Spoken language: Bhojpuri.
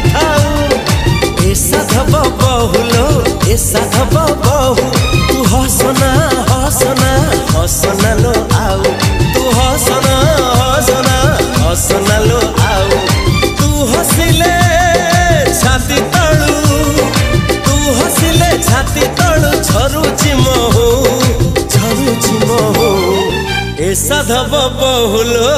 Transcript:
थाऊ ए साधव बहुलो ए साधव बहु तू हसना हसना हसना लो आउ तू हसना हसना हसना लो आउ तू हसिले छाती तळू तू हसिले छाती तळू झरुची महू ए साधव बहुलो